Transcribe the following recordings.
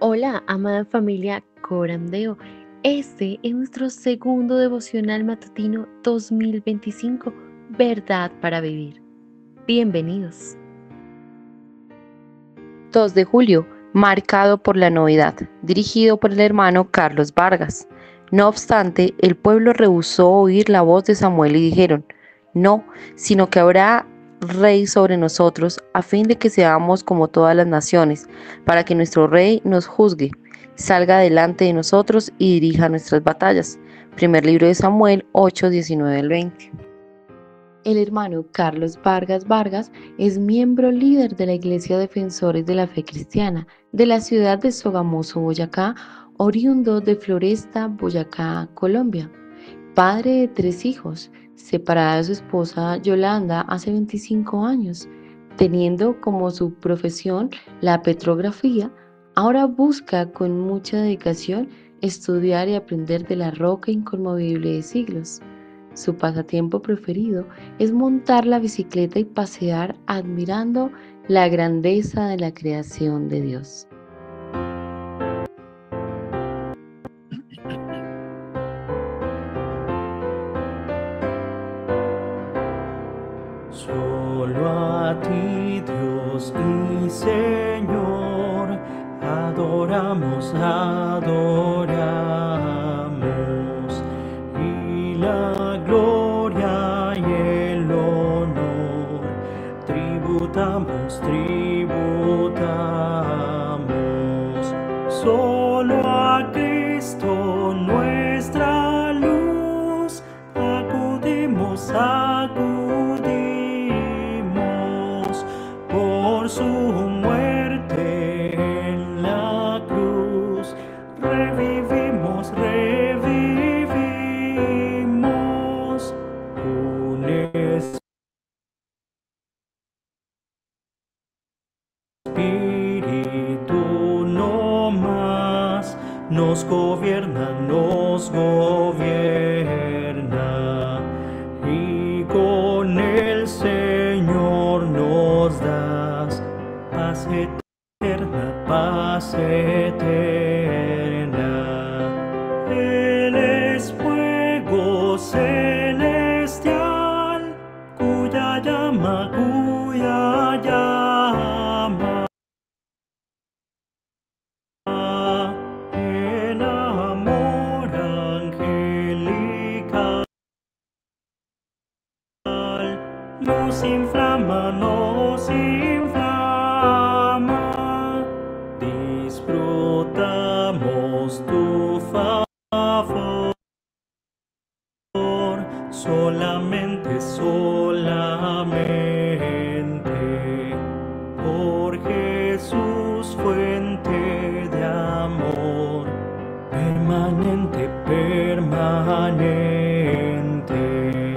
Hola, amada familia Corandeo. Este es nuestro segundo devocional matutino 2025, Verdad para Vivir. Bienvenidos. 2 de julio, marcado por la novedad, dirigido por el hermano Carlos Vargas. No obstante, el pueblo rehusó oír la voz de Samuel y dijeron, no, sino que habrá rey sobre nosotros, a fin de que seamos como todas las naciones, para que nuestro rey nos juzgue, salga delante de nosotros y dirija nuestras batallas. Primer libro de Samuel 8, 19 al 20. El hermano Carlos Vargas es miembro líder de la Iglesia Defensores de la Fe Cristiana de la ciudad de Sogamoso, Boyacá, oriundo de Floresta, Boyacá, Colombia. Padre de 3 hijos, separada de su esposa Yolanda hace 25 años, teniendo como su profesión la petrografía, ahora busca con mucha dedicación estudiar y aprender de la roca inconmovible de siglos. Su pasatiempo preferido es montar la bicicleta y pasear admirando la grandeza de la creación de Dios. Solo a ti, Dios y Señor, adoramos, y la gloria y el honor tributamos. Solo a Cristo, nuestra luz, acudimos. Por su muerte en la cruz, revivimos. Un espíritu no más nos gobierna, y con el Señor nos das paz eterna. Él es fuego celestial, cuya llama en amor angelical nos inflama. Disfrutamos tu favor, solamente, por Jesús, fuente de amor, permanente.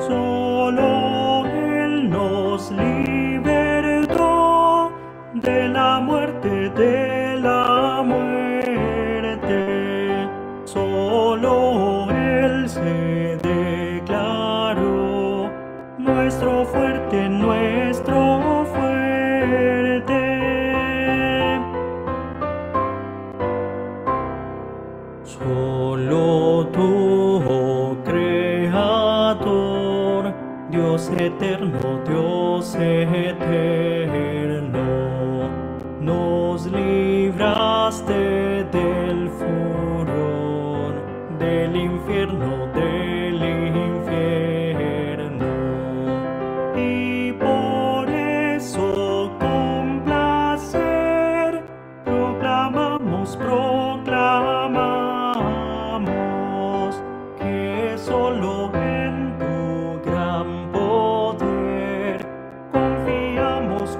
Solo Él nos libertó de la muerte, Solo Él se declaró nuestro fuerte. Solo tú, oh Creador, Dios eterno, nos libraste del furor del infierno, y por eso con placer proclamamos que solo en tu gran poder confiamos.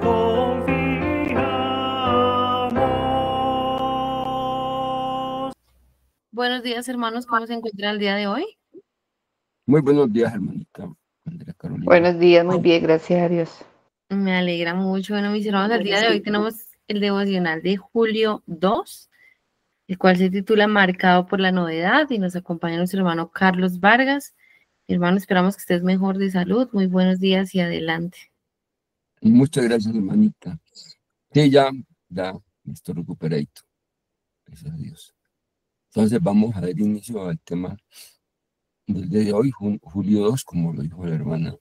Buenos días, hermanos, ¿cómo se encuentran el día de hoy? Muy buenos días, hermanita Andrea Carolina. Buenos días, muy bien, gracias a Dios. Me alegra mucho. Bueno, mis hermanos, el día de hoy tenemos el devocional de julio 2, el cual se titula Marcado por la novedad, y nos acompaña nuestro hermano Carlos Vargas. Hermano, esperamos que estés mejor de salud. Muy buenos días y adelante. Muchas gracias, hermanita. Sí, ya me estoy recuperadito. Gracias a Dios. Entonces vamos a dar inicio al tema del día de hoy, julio 2, como lo dijo la hermana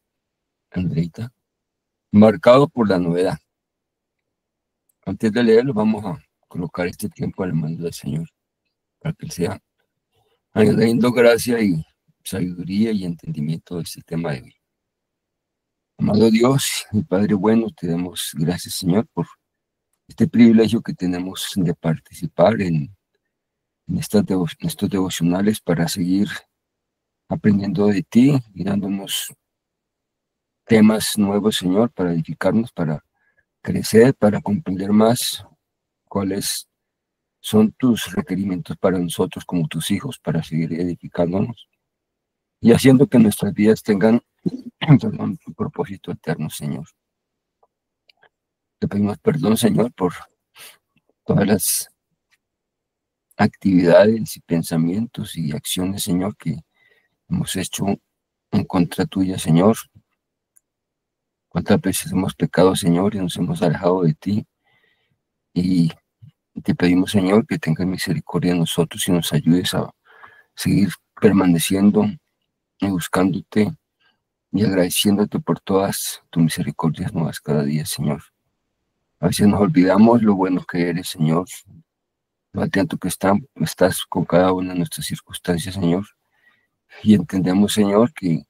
Andreita, marcado por la novedad. Antes de leerlo, vamos a colocar este tiempo al mando del Señor, para que Él sea añadiendo gracia y sabiduría y entendimiento de este tema de hoy. Amado Dios y Padre bueno, te damos gracias, Señor, por este privilegio que tenemos de participar en estos devocionales para seguir aprendiendo de ti y dándonos temas nuevos, Señor, para edificarnos, para crecer, para comprender más cuáles son tus requerimientos para nosotros como tus hijos, para seguir edificándonos y haciendo que nuestras vidas tengan un propósito eterno, Señor. Te pedimos perdón, Señor, por todas las actividades y pensamientos y acciones, Señor, que hemos hecho en contra tuya, Señor. Cuántas veces hemos pecado, Señor, y nos hemos alejado de ti. Y te pedimos, Señor, que tengas misericordia de nosotros y nos ayudes a seguir permaneciendo y buscándote y agradeciéndote por todas tus misericordias nuevas cada día, Señor. A veces nos olvidamos lo bueno que eres, Señor, lo atento que estás con cada una de nuestras circunstancias, Señor. Y entendemos, Señor, que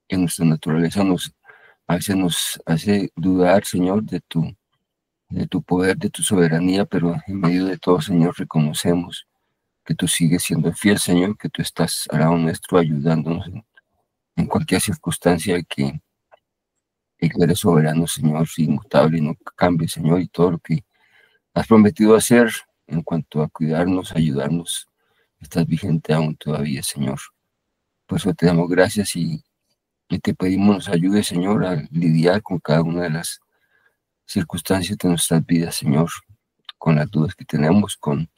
nuestra naturaleza a veces nos hace dudar, Señor, de tu poder, de tu soberanía, pero en medio de todo, Señor, reconocemos que tú sigues siendo fiel, Señor, que tú estás al lado nuestro ayudándonos en cualquier circunstancia que eres soberano, Señor, inmutable y no cambie, Señor, y todo lo que has prometido hacer en cuanto a cuidarnos, ayudarnos, estás vigente aún todavía, Señor. Por eso te damos gracias y te pedimos nos ayude, Señor, a lidiar con cada una de las circunstancias de nuestras vidas, Señor, con las dudas que tenemos, con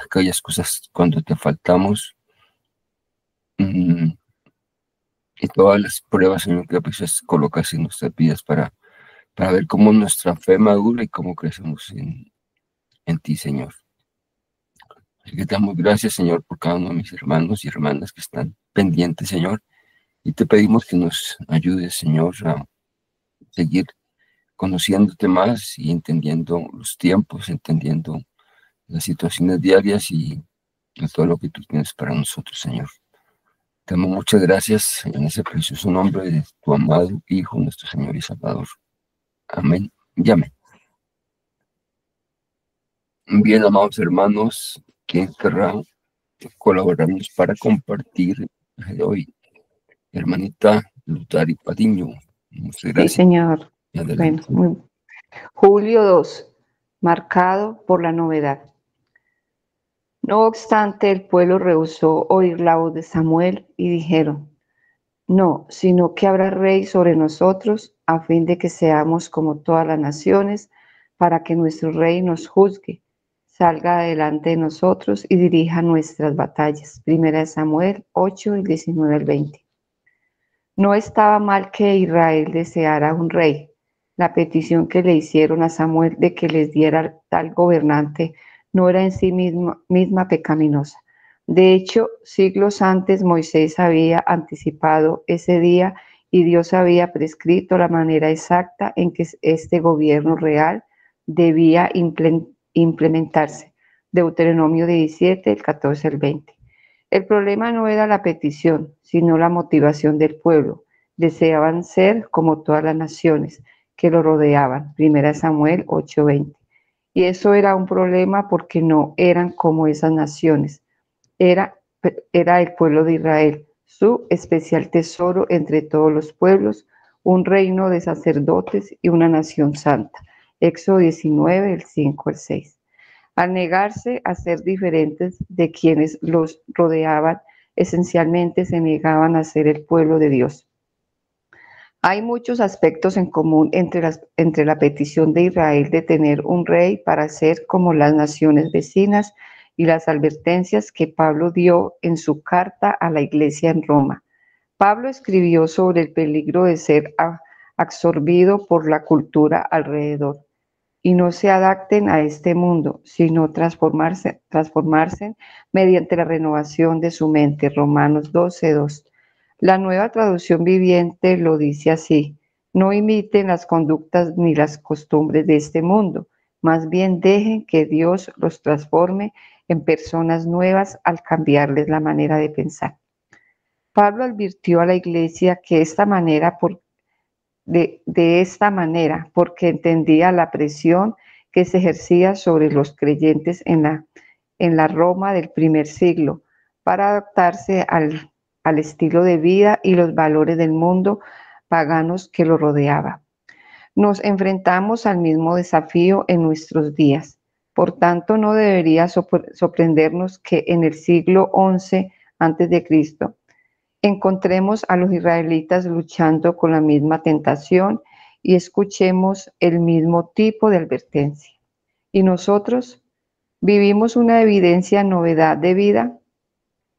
aquellas cosas cuando te faltamos, y todas las pruebas, Señor, que a veces colocas en nuestras vidas para ver cómo nuestra fe madura y cómo crecemos en ti, Señor. Así que te damos gracias, Señor, por cada uno de mis hermanos y hermanas que están pendientes, Señor, y te pedimos que nos ayudes, Señor, a seguir conociéndote más y entendiendo los tiempos, entendiendo las situaciones diarias y todo lo que tú tienes para nosotros, Señor. Te damos muchas gracias en ese precioso nombre de tu amado Hijo, nuestro Señor y Salvador. Amén y amén. Bien, amados hermanos, ¿quién querrá colaborarnos para compartir el día de hoy? Hermanita Lutari Patiño. Muchas Sí, gracias. señor. Adelante. Bueno, julio 2, marcado por la novedad. No obstante, el pueblo rehusó oír la voz de Samuel y dijeron: no, sino que habrá rey sobre nosotros, a fin de que seamos como todas las naciones, para que nuestro rey nos juzgue, salga adelante de nosotros y dirija nuestras batallas. Primera de Samuel 8, 19 al 20. No estaba mal que Israel deseara un rey. La petición que le hicieron a Samuel de que les diera tal gobernante no era en sí misma pecaminosa. De hecho, siglos antes Moisés había anticipado ese día y Dios había prescrito la manera exacta en que este gobierno real debía implementarse. Deuteronomio 17, el 14 al 20. El problema no era la petición, sino la motivación del pueblo. Deseaban ser como todas las naciones que lo rodeaban. Primera Samuel 8:20. Y eso era un problema porque no eran como esas naciones. Era el pueblo de Israel, su especial tesoro entre todos los pueblos, un reino de sacerdotes y una nación santa. Éxodo 19, el 5 al 6. Al negarse a ser diferentes de quienes los rodeaban, esencialmente se negaban a ser el pueblo de Dios. Hay muchos aspectos en común entre la petición de Israel de tener un rey para ser como las naciones vecinas y las advertencias que Pablo dio en su carta a la iglesia en Roma. Pablo escribió sobre el peligro de ser absorbido por la cultura alrededor. y no se adapten a este mundo, sino transformarse mediante la renovación de su mente. Romanos 12:2. La Nueva Traducción Viviente lo dice así: no imiten las conductas ni las costumbres de este mundo, más bien dejen que Dios los transforme en personas nuevas al cambiarles la manera de pensar. Pablo advirtió a la iglesia que de esta manera, porque entendía la presión que se ejercía sobre los creyentes en la Roma del primer siglo para adaptarse al estilo de vida y los valores del mundo paganos que lo rodeaba. Nos enfrentamos al mismo desafío en nuestros días. Por tanto, no debería sorprendernos que en el siglo XI a.C. encontremos a los israelitas luchando con la misma tentación y escuchemos el mismo tipo de advertencia. ¿Y nosotros vivimos una evidencia novedad de vida?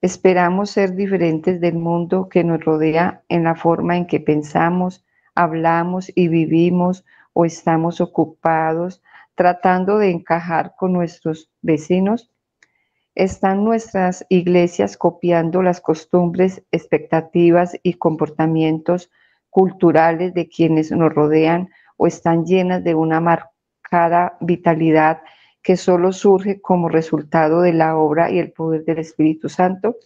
¿Esperamos ser diferentes del mundo que nos rodea en la forma en que pensamos, hablamos y vivimos, o estamos ocupados tratando de encajar con nuestros vecinos? ¿Están nuestras iglesias copiando las costumbres, expectativas y comportamientos culturales de quienes nos rodean, o están llenas de una marcada vitalidad que solo surge como resultado de la obra y el poder del Espíritu Santo?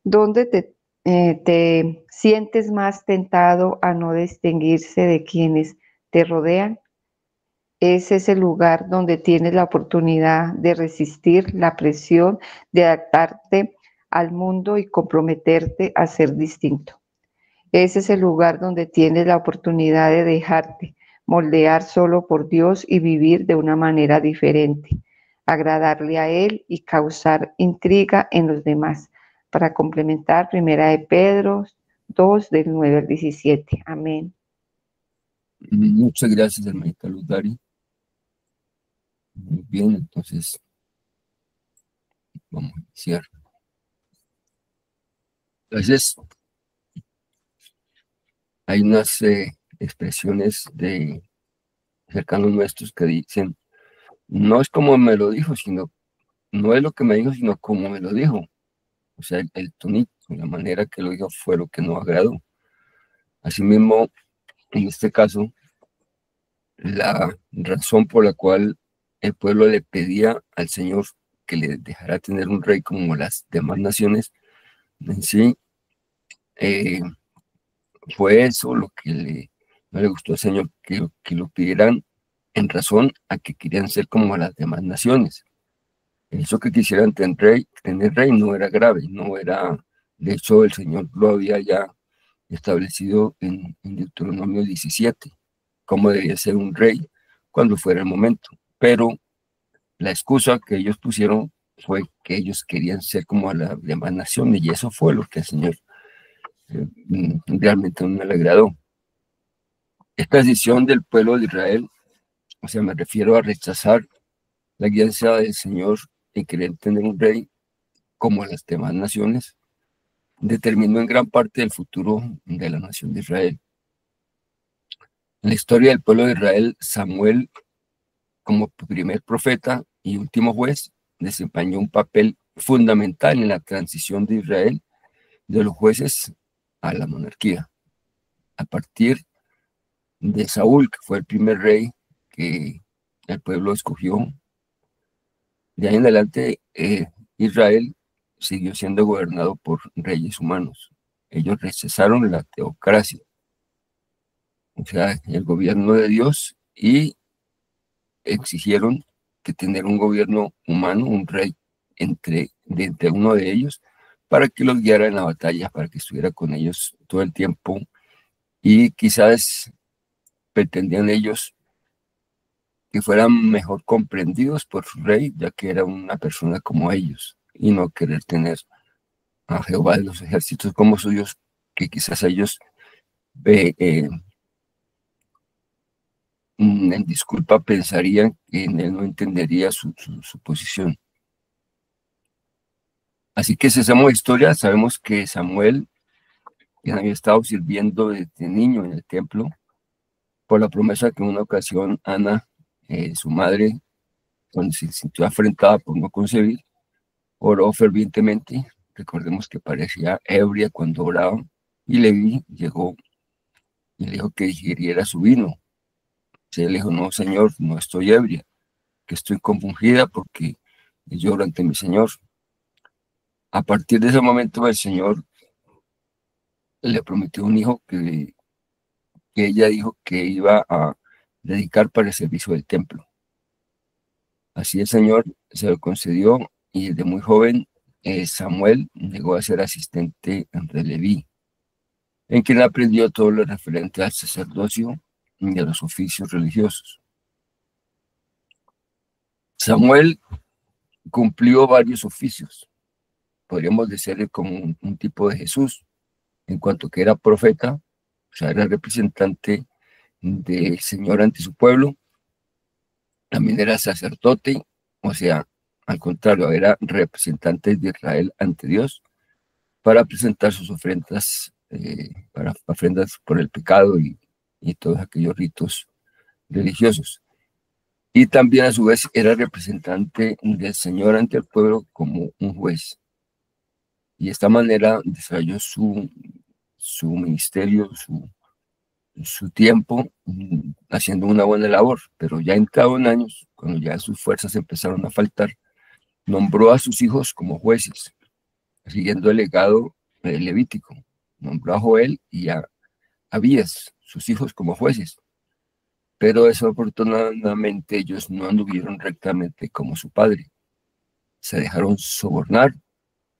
¿Dónde te sientes más tentado a no distinguirse de quienes te rodean? Es ese lugar donde tienes la oportunidad de resistir la presión de adaptarte al mundo y comprometerte a ser distinto. Ese es el lugar donde tienes la oportunidad de dejarte moldear solo por Dios y vivir de una manera diferente, agradarle a Él y causar intriga en los demás. Para complementar, 1 de Pedro 2, del 9 al 17. Amén. Muchas gracias, hermanita Luz Dari. Muy bien, entonces vamos a iniciar. Entonces, hay unas expresiones de cercanos nuestros que dicen: no es como me lo dijo, sino, no es lo que me dijo, sino como me lo dijo. O sea, el tonito, la manera que lo dijo fue lo que no agradó. Asimismo, en este caso, la razón por la cual el pueblo le pedía al Señor que le dejara tener un rey como las demás naciones, en sí, fue eso lo que no le gustó al Señor, que lo pidieran en razón a que querían ser como las demás naciones. Eso que quisieran tener rey no era grave, no era, de hecho el Señor lo había ya establecido en Deuteronomio 17, cómo debía ser un rey cuando fuera el momento. Pero la excusa que ellos pusieron fue que ellos querían ser como las demás naciones, y eso fue lo que al Señor realmente no le agradó. Esta decisión del pueblo de Israel, o sea, me refiero a rechazar la guianza del Señor y querer tener un rey como las demás naciones, determinó en gran parte el futuro de la nación de Israel. En la historia del pueblo de Israel, Samuel, como primer profeta y último juez, desempeñó un papel fundamental en la transición de Israel de los jueces a la monarquía. A partir de Saúl, que fue el primer rey que el pueblo escogió, de ahí en adelante Israel siguió siendo gobernado por reyes humanos. Ellos rechazaron la teocracia, o sea, el gobierno de Dios, y exigieron que tener un gobierno humano, un rey entre uno de ellos, para que los guiara en la batalla, para que estuviera con ellos todo el tiempo, y quizás pretendían ellos que fueran mejor comprendidos por su rey, ya que era una persona como ellos, y no querer tener a Jehová de los ejércitos como suyos, que quizás ellos en disculpa pensarían que en él no entendería su posición. Así que si hacemos historia, sabemos que Samuel, quien había estado sirviendo desde niño en el templo, por la promesa que en una ocasión Ana su madre, cuando se sintió afrentada por no concebir, oró fervientemente. Recordemos que parecía ebria cuando oraba, y Leví llegó y le dijo que digiriera su vino. Y él le dijo: no, Señor, no estoy ebria, que estoy compungida porque lloro ante mi Señor. A partir de ese momento el Señor le prometió un hijo que ella dijo que iba a dedicar para el servicio del templo. Así el Señor se lo concedió, y desde muy joven Samuel llegó a ser asistente de Leví, en quien aprendió todo lo referente al sacerdocio y a los oficios religiosos. Samuel cumplió varios oficios. Podríamos decirle como un tipo de Jesús, en cuanto que era profeta, o sea, era representante del Señor ante su pueblo. También era sacerdote, o sea, al contrario, era representante de Israel ante Dios para presentar sus ofrendas, para ofrendas por el pecado y todos aquellos ritos religiosos. Y también a su vez era representante del Señor ante el pueblo como un juez. Y de esta manera desarrolló su ministerio, su tiempo, haciendo una buena labor. Pero ya entrado en años, cuando ya sus fuerzas empezaron a faltar, nombró a sus hijos como jueces, siguiendo el legado levítico. Nombró a Joel y a Abías, sus hijos, como jueces. Pero desafortunadamente ellos no anduvieron rectamente como su padre. Se dejaron sobornar,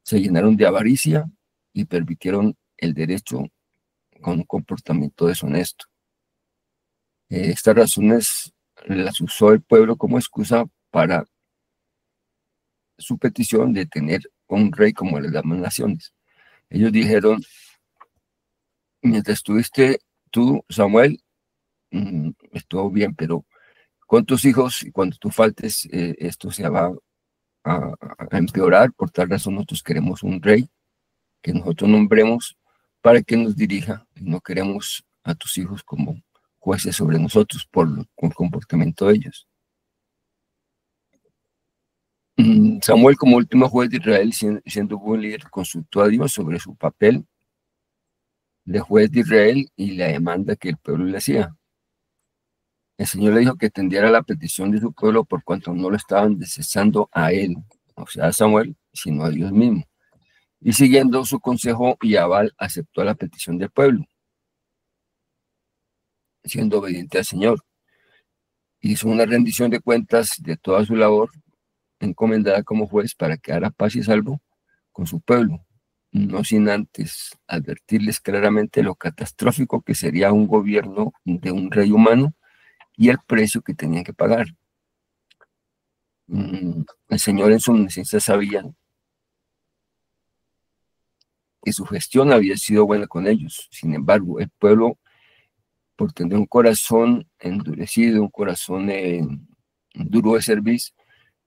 se llenaron de avaricia y permitieron el derecho con un comportamiento deshonesto. Estas razones las usó el pueblo como excusa para su petición de tener un rey como las demás naciones. Ellos dijeron: mientras estuviste tú, Samuel, estuvo bien, pero con tus hijos, y cuando tú faltes, esto se va a empeorar. Por tal razón nosotros queremos un rey que nosotros nombremos para que nos dirija, y no queremos a tus hijos como jueces sobre nosotros por el comportamiento de ellos. Samuel, como último juez de Israel, siendo buen líder, consultó a Dios sobre su papel de juez de Israel y la demanda que el pueblo le hacía. El Señor le dijo que atendiera la petición de su pueblo por cuanto no lo estaban desechando a él, o sea, a Samuel, sino a Dios mismo. Y siguiendo su consejo, Yabal aceptó la petición del pueblo, siendo obediente al Señor. Hizo una rendición de cuentas de toda su labor encomendada como juez para quedar a paz y salvo con su pueblo, no sin antes advertirles claramente lo catastrófico que sería un gobierno de un rey humano y el precio que tenían que pagar. El Señor en su omnisciencia sabía que su gestión había sido buena con ellos. Sin embargo, el pueblo, por tener un corazón endurecido, un corazón duro de servicio,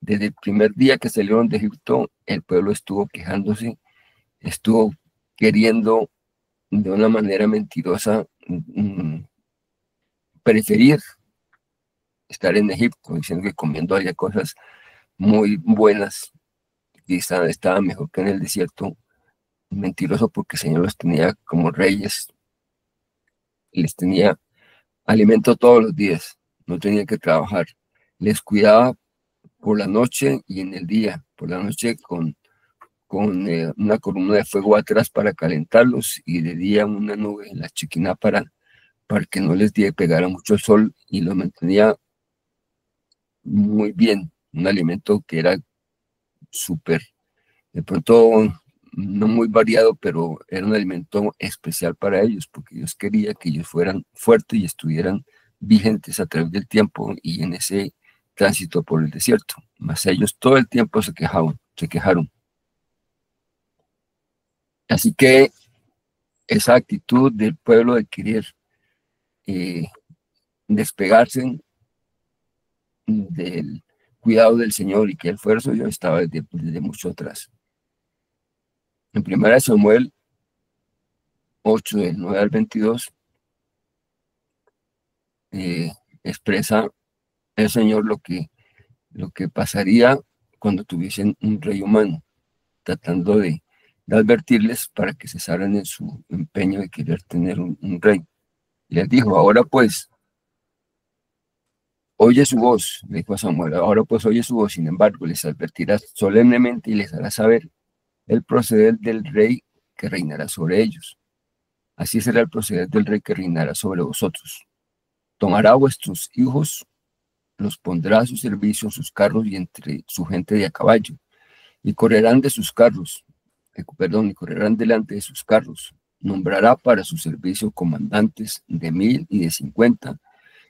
desde el primer día que salieron de Egipto, el pueblo estuvo quejándose, estuvo queriendo de una manera mentirosa preferir estar en Egipto, diciendo que comiendo había cosas muy buenas y estaba mejor que en el desierto. Mentiroso, porque el Señor los tenía como reyes, les tenía alimento todos los días, no tenían que trabajar, les cuidaba por la noche y en el día, por la noche con una columna de fuego atrás para calentarlos, y de día una nube en la chiquina para que no les pegara mucho el sol, y los mantenía muy bien, un alimento que era súper, de pronto no muy variado, pero era un alimento especial para ellos, porque Dios quería que ellos fueran fuertes y estuvieran vigentes a través del tiempo y en ese tránsito por el desierto. Mas ellos todo el tiempo se quejaron. Así que esa actitud del pueblo de querer despegarse del cuidado del Señor y que el fuera suyo estaba desde mucho atrás. En 1 Samuel 8, del 9 al 22, expresa el Señor lo que pasaría cuando tuviesen un rey humano, tratando de advertirles para que cesaran en su empeño de querer tener un rey. Y les dijo, ahora pues, oye su voz, le dijo a Samuel, ahora pues oye su voz, sin embargo, les advertirá solemnemente y les hará saber el proceder del rey que reinará sobre ellos. Así será el proceder del rey que reinará sobre vosotros. Tomará a vuestros hijos, los pondrá a su servicio en sus carros y entre su gente de a caballo, y correrán y correrán delante de sus carros. Nombrará para su servicio comandantes de 1000 y de 50,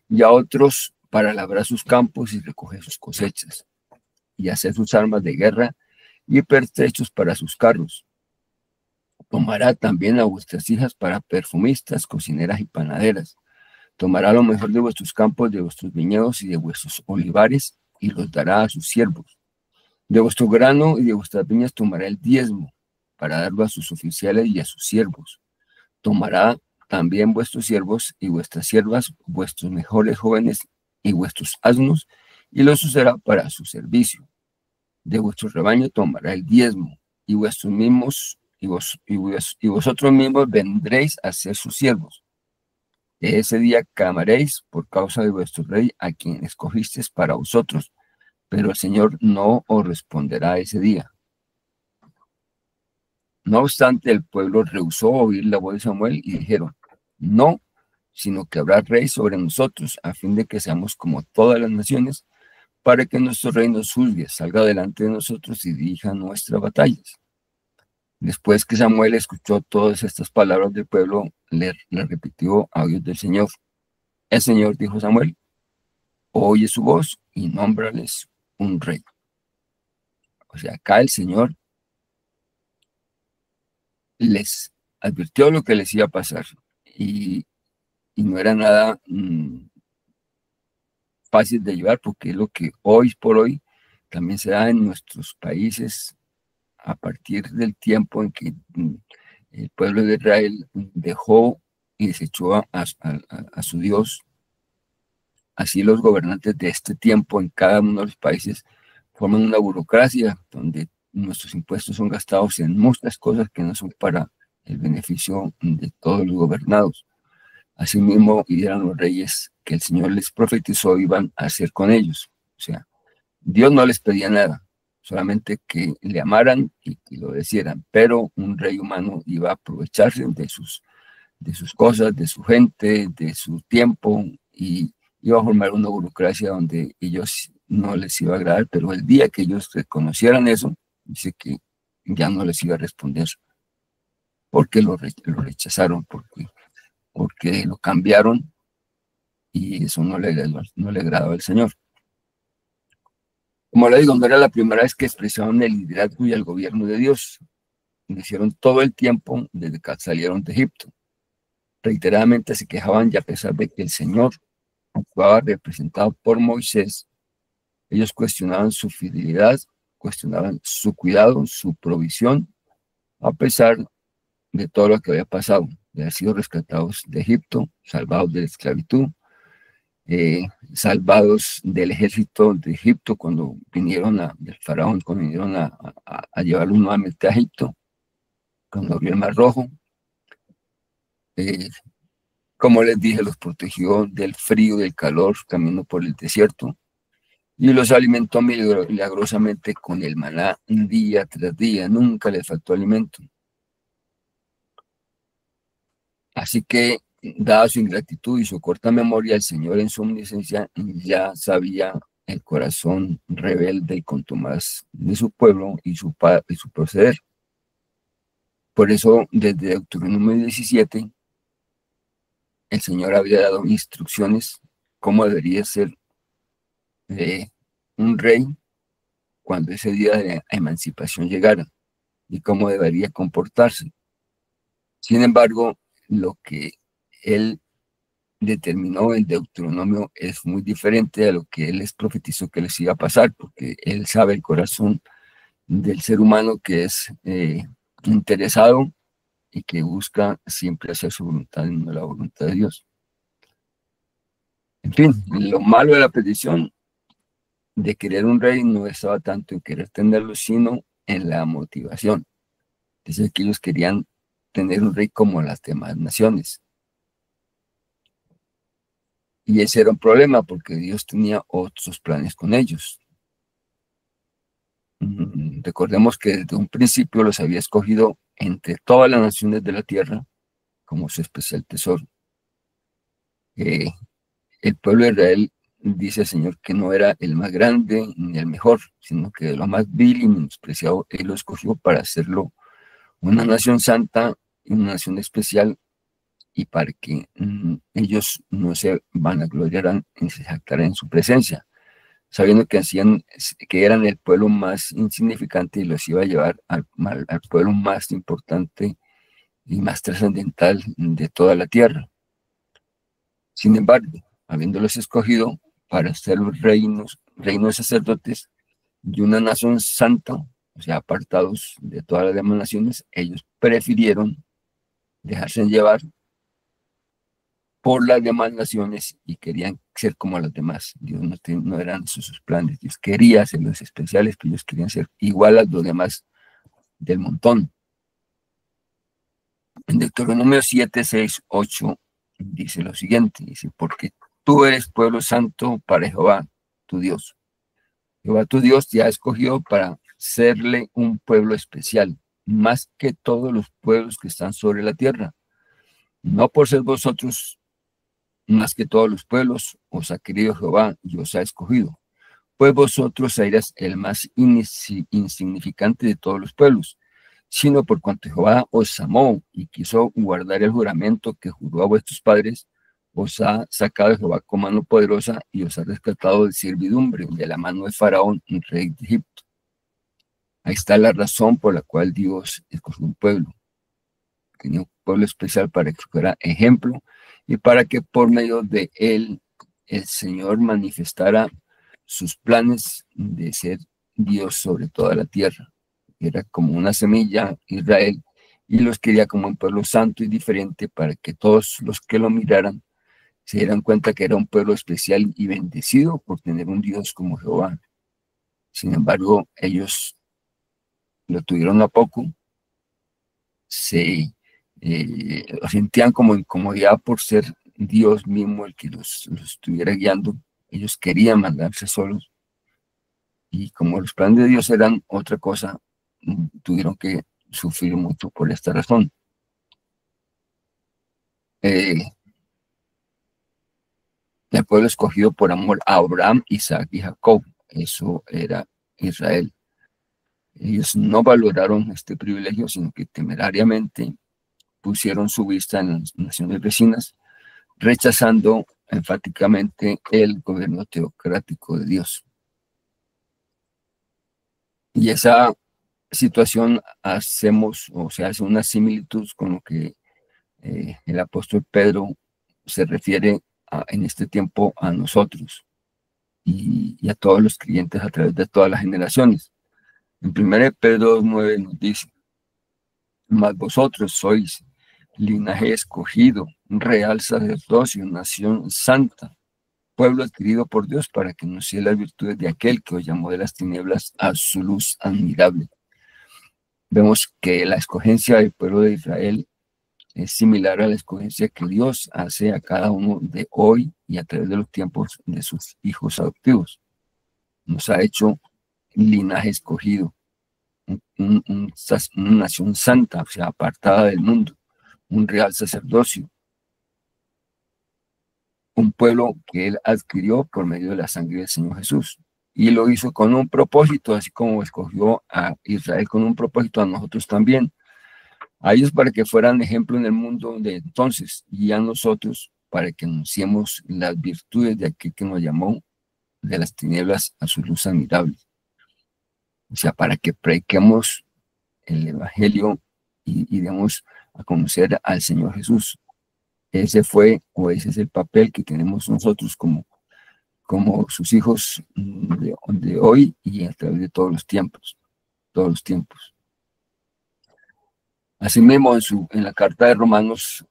y a otros para labrar sus campos y recoger sus cosechas, y hacer sus armas de guerra y pertrechos para sus carros. Tomará también a vuestras hijas para perfumistas, cocineras y panaderas. Tomará lo mejor de vuestros campos, de vuestros viñedos y de vuestros olivares, y los dará a sus siervos. De vuestro grano y de vuestras viñas tomará el diezmo, para darlo a sus oficiales y a sus siervos. Tomará también vuestros siervos y vuestras siervas, vuestros mejores jóvenes y vuestros asnos, y los usará para su servicio. De vuestro rebaño tomará el diezmo, y vuestros mismos y vosotros mismos vendréis a ser sus siervos. De ese día clamaréis por causa de vuestro rey, a quien escogisteis para vosotros, pero el Señor no os responderá ese día. No obstante, el pueblo rehusó oír la voz de Samuel y dijeron, no, sino que habrá rey sobre nosotros, a fin de que seamos como todas las naciones, para que nuestro rey nos juzgue, salga delante de nosotros y dirija nuestras batallas. Después que Samuel escuchó todas estas palabras del pueblo, le repitió a oídos del Señor. El Señor dijo a Samuel, oye su voz y nómbrales un rey. O sea, acá el Señor les advirtió lo que les iba a pasar y no era nada fácil de llevar, porque es lo que hoy por hoy también se da en nuestros países a partir del tiempo en que el pueblo de Israel dejó y desechó a su Dios. Así los gobernantes de este tiempo en cada uno de los países forman una burocracia donde nuestros impuestos son gastados en muchas cosas que no son para el beneficio de todos los gobernados. Asimismo, eran los reyes que el Señor les profetizó iban a hacer con ellos. O sea, Dios no les pedía nada, solamente que le amaran y que lo obedecieran, pero un rey humano iba a aprovecharse de sus cosas, de su gente, de su tiempo, y iba a formar una burocracia donde ellos no les iba a agradar, pero el día que ellos reconocieran eso, dice que ya no les iba a responder, porque lo rechazaron, porque lo cambiaron, y eso no le agradaba al Señor. Como le digo, no era la primera vez que expresaban el liderazgo y el gobierno de Dios. Lo hicieron todo el tiempo desde que salieron de Egipto. Reiteradamente se quejaban, y a pesar de que el Señor actuaba representado por Moisés, ellos cuestionaban su fidelidad, cuestionaban su cuidado, su provisión, a pesar de todo lo que había pasado, de haber sido rescatados de Egipto, salvados de la esclavitud, salvados del ejército de Egipto cuando vinieron del faraón, cuando vinieron a llevarlos nuevamente a Egipto, cuando abrió el Mar Rojo. Como les dije, los protegió del frío, del calor, caminó por el desierto, y los alimentó milagrosamente con el maná día tras día, nunca les faltó alimento. Así que, dada su ingratitud y su corta memoria, el Señor en su omnisciencia ya sabía el corazón rebelde y contumaz de su pueblo y su proceder. Por eso, desde Deuteronomio 17, el Señor había dado instrucciones cómo debería ser un rey cuando ese día de emancipación llegara y cómo debería comportarse. Sin embargo, lo que él determinó en Deuteronomio es muy diferente a lo que él les profetizó que les iba a pasar, porque él sabe el corazón del ser humano, que es interesado y que busca siempre hacer su voluntad y no la voluntad de Dios. En fin, lo malo de la petición de querer un rey no estaba tanto en querer tenerlo, sino en la motivación. Dice que ellos querían tener un rey como las demás naciones. Y ese era un problema porque Dios tenía otros planes con ellos. Recordemos que desde un principio los había escogido entre todas las naciones de la tierra como su especial tesoro. El pueblo de Israel dice el Señor que no era el más grande ni el mejor, sino que de lo más vil y menospreciado, Él lo escogió para hacerlo una nación santa y una nación especial, y para que ellos no se vanagloriaran ni se jactaran en su presencia, sabiendo que eran el pueblo más insignificante y los iba a llevar al pueblo más importante y más trascendental de toda la tierra. Sin embargo, habiéndolos escogido para ser los reinos de sacerdotes y una nación santa, o sea, apartados de todas las demás naciones, ellos prefirieron dejarse llevar por las demás naciones y querían ser como los demás. Dios no eran esos sus planes. Dios quería ser los especiales, que ellos querían ser igual a los demás del montón. En Deuteronomio 7, 6, 8 dice lo siguiente, dice, porque tú eres pueblo santo para Jehová, tu Dios. Jehová tu Dios te ha escogido para serle un pueblo especial, más que todos los pueblos que están sobre la tierra. No por ser vosotros más que todos los pueblos, os ha querido Jehová y os ha escogido. Pues vosotros erais el más insignificante de todos los pueblos, sino por cuanto Jehová os amó y quiso guardar el juramento que juró a vuestros padres, os ha sacado de Jehová con mano poderosa y os ha rescatado de servidumbre, de la mano de Faraón, rey de Egipto. Ahí está la razón por la cual Dios escogió un pueblo. Tenía un pueblo especial para que fuera ejemplo y para que por medio de él el Señor manifestara sus planes de ser Dios sobre toda la tierra. Era como una semilla Israel y los quería como un pueblo santo y diferente para que todos los que lo miraran se dieran cuenta que era un pueblo especial y bendecido por tener un Dios como Jehová. Sin embargo, ellos lo tuvieron a poco, se sentían como incomodidad por ser Dios mismo el que los estuviera guiando. Ellos querían mandarse solos y como los planes de Dios eran otra cosa, tuvieron que sufrir mucho por esta razón. El pueblo escogido por amor a Abraham, Isaac y Jacob, eso era Israel. Ellos no valoraron este privilegio, sino que temerariamente pusieron su vista en las naciones vecinas, rechazando enfáticamente el gobierno teocrático de Dios. Y esa situación se hace una similitud con lo que el apóstol Pedro se refiere en este tiempo a nosotros y a todos los creyentes a través de todas las generaciones. En 1 Pedro 9 nos dice, mas vosotros sois linaje escogido, real sacerdocio, nación santa, pueblo adquirido por Dios para que anunciéis las virtudes de aquel que os llamó de las tinieblas a su luz admirable. Vemos que la escogencia del pueblo de Israel es similar a la escogencia que Dios hace a cada uno de hoy y a través de los tiempos de sus hijos adoptivos. Nos ha hecho linaje escogido, una nación santa, o sea, apartada del mundo, un real sacerdocio, un pueblo que él adquirió por medio de la sangre del Señor Jesús. Y lo hizo con un propósito, así como escogió a Israel con un propósito, a nosotros también. A ellos para que fueran ejemplo en el mundo de entonces, y a nosotros para que anunciemos las virtudes de aquel que nos llamó de las tinieblas a su luz admirable. O sea, para que prediquemos el evangelio y demos a conocer al Señor Jesús. Ese es el papel que tenemos nosotros como sus hijos de hoy y a través de todos los tiempos. Asimismo, en la carta de Romanos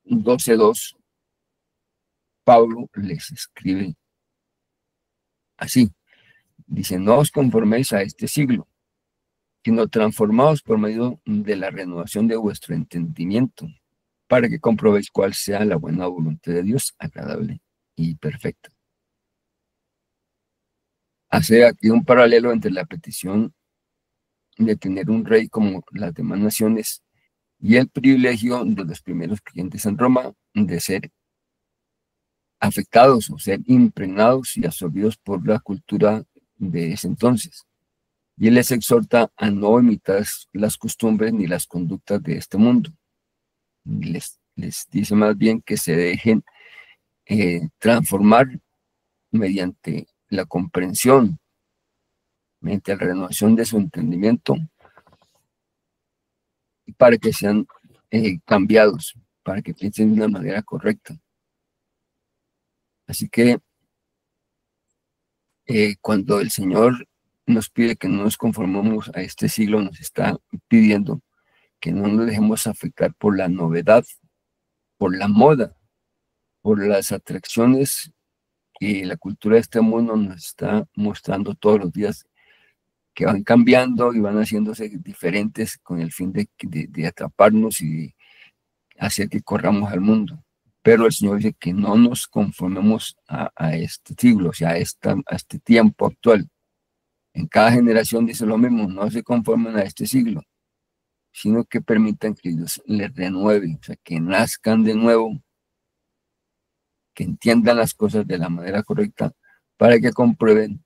12:2, Pablo les escribe así. Dice, no os conforméis a este siglo, sino transformaos por medio de la renovación de vuestro entendimiento, para que comprobéis cuál sea la buena voluntad de Dios, agradable y perfecta. Hace aquí un paralelo entre la petición de tener un rey como las demás naciones y el privilegio de los primeros creyentes en Roma de ser afectados o ser impregnados y absorbidos por la cultura de ese entonces. Y él les exhorta a no imitar las costumbres ni las conductas de este mundo. Les dice más bien que se dejen transformar mediante la comprensión, mediante la renovación de su entendimiento, para que sean cambiados, para que piensen de una manera correcta. Así que cuando el Señor nos pide que no nos conformemos a este siglo, nos está pidiendo que no nos dejemos afectar por la novedad, por la moda, por las atracciones que la cultura de este mundo nos está mostrando todos los días, que van cambiando y van haciéndose diferentes con el fin de atraparnos y de hacer que corramos al mundo. Pero el Señor dice que no nos conformemos a este siglo, o sea, a este tiempo actual. En cada generación dice lo mismo, no se conformen a este siglo, sino que permitan que Dios les renueve, o sea, que nazcan de nuevo, que entiendan las cosas de la manera correcta, para que comprueben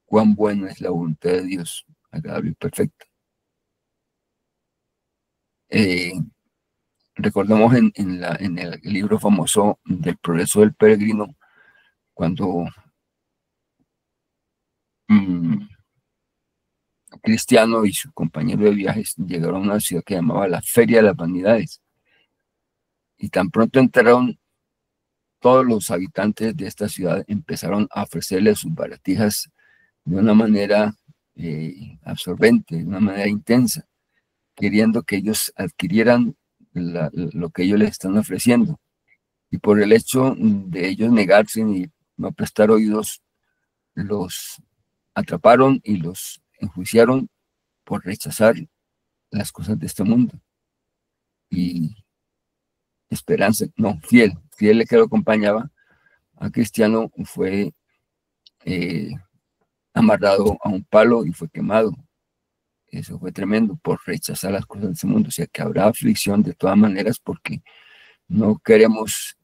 cuán buena es la voluntad de Dios, agradable y perfecta. Recordamos en el libro famoso del Progreso del Peregrino, cuando Cristiano y su compañero de viajes llegaron a una ciudad que llamaba la Feria de las Vanidades. Y tan pronto entraron, todos los habitantes de esta ciudad empezaron a ofrecerle sus baratijas de una manera absorbente, de una manera intensa, queriendo que ellos adquirieran lo que ellos les están ofreciendo. Y por el hecho de ellos negarse y no prestar oídos, los atraparon y los enjuiciaron por rechazar las cosas de este mundo. Y Esperanza, no, Fiel el que lo acompañaba a Cristiano, fue amarrado a un palo y fue quemado. Eso fue tremendo por rechazar las cosas de este mundo. O sea que habrá aflicción de todas maneras porque no queremos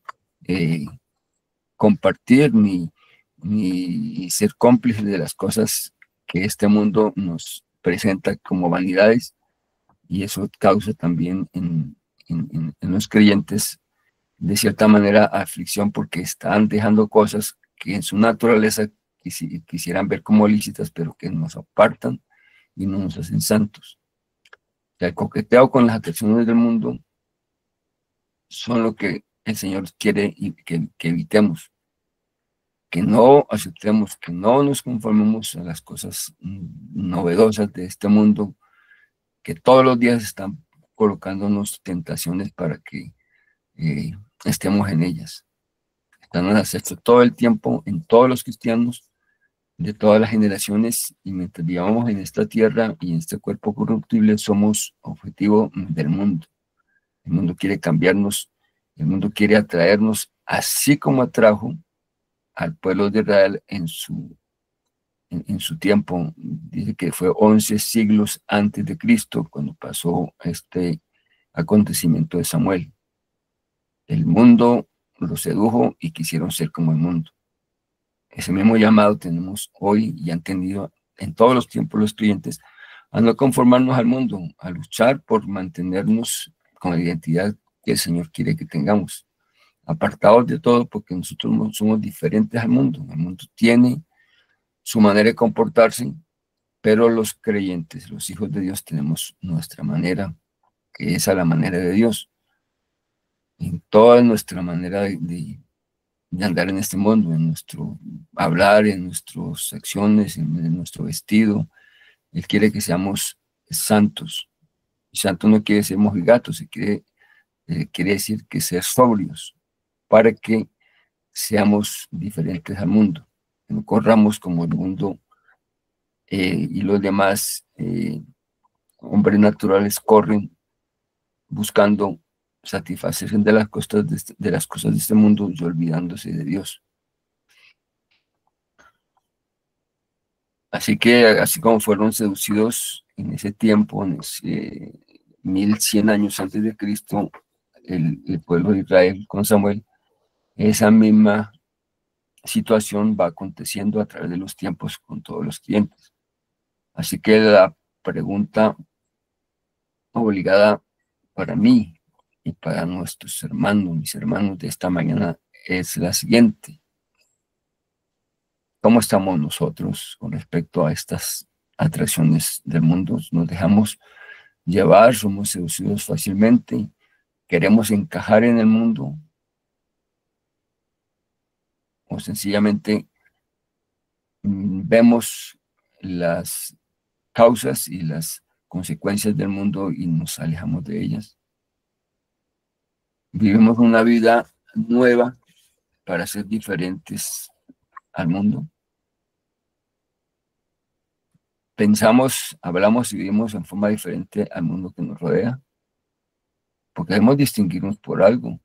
compartir ni ser cómplices de las cosas que este mundo nos presenta como vanidades, y eso causa también en los creyentes de cierta manera aflicción, porque están dejando cosas que en su naturaleza quisieran ver como lícitas, pero que nos apartan y no nos hacen santos. O sea, el coqueteo con las atracciones del mundo son lo que el Señor quiere que evitemos, que no aceptemos, que no nos conformemos a las cosas novedosas de este mundo, que todos los días están colocándonos tentaciones para que estemos en ellas. Están al acecho todo el tiempo en todos los cristianos de todas las generaciones, y mientras vivamos en esta tierra y en este cuerpo corruptible, somos objetivo del mundo. El mundo quiere cambiarnos, el mundo quiere atraernos, así como atrajo al pueblo de Israel en su tiempo. Dice que fue 11 siglos antes de Cristo cuando pasó este acontecimiento de Samuel. El mundo los sedujo y quisieron ser como el mundo. Ese mismo llamado tenemos hoy y han tenido en todos los tiempos los creyentes a no conformarnos al mundo, a luchar por mantenernos con la identidad que el Señor quiere que tengamos, apartados de todo, porque nosotros no somos diferentes al mundo. El mundo tiene su manera de comportarse, pero los creyentes, los hijos de Dios, tenemos nuestra manera, que es a la manera de Dios. En toda nuestra manera de andar en este mundo, en nuestro hablar, en nuestras acciones, en nuestro vestido. Él quiere que seamos santos. Y santo no quiere ser mojigatos, quiere decir que ser sobrios, para que seamos diferentes al mundo. que no corramos como el mundo y los demás hombres naturales corren buscando satisfacerse de las cosas de las cosas de este mundo y olvidándose de Dios. Así que, así como fueron seducidos en ese tiempo, en ese 1100 años antes de Cristo, el pueblo de Israel con Samuel, esa misma situación va aconteciendo a través de los tiempos con todos los clientes. Así que la pregunta obligada para mí y para nuestros hermanos, mis hermanos de esta mañana, es la siguiente. ¿Cómo estamos nosotros con respecto a estas atracciones del mundo? ¿Nos dejamos llevar? ¿Somos seducidos fácilmente? ¿Queremos encajar en el mundo? ¿O sencillamente vemos las causas y las consecuencias del mundo y nos alejamos de ellas? Vivimos una vida nueva para ser diferentes al mundo. Pensamos, hablamos y vivimos en forma diferente al mundo que nos rodea, porque debemos distinguirnos por algo.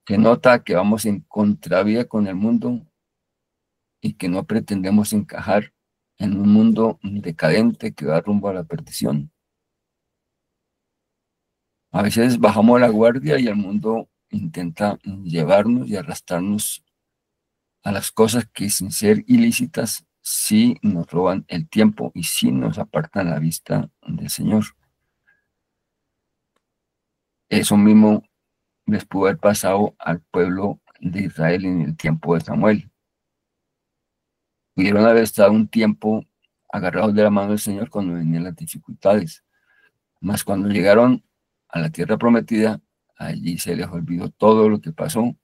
Que nota que vamos en contravía con el mundo y que no pretendemos encajar en un mundo decadente que va rumbo a la perdición. A veces bajamos la guardia y el mundo intenta llevarnos y arrastrarnos a las cosas que, sin ser ilícitas, sí nos roban el tiempo y sí nos apartan la vista del Señor. Eso mismo les pudo haber pasado al pueblo de Israel en el tiempo de Samuel. Pudieron haber estado un tiempo agarrados de la mano del Señor cuando venían las dificultades. Mas cuando llegaron a la tierra prometida, allí se les olvidó todo lo que pasó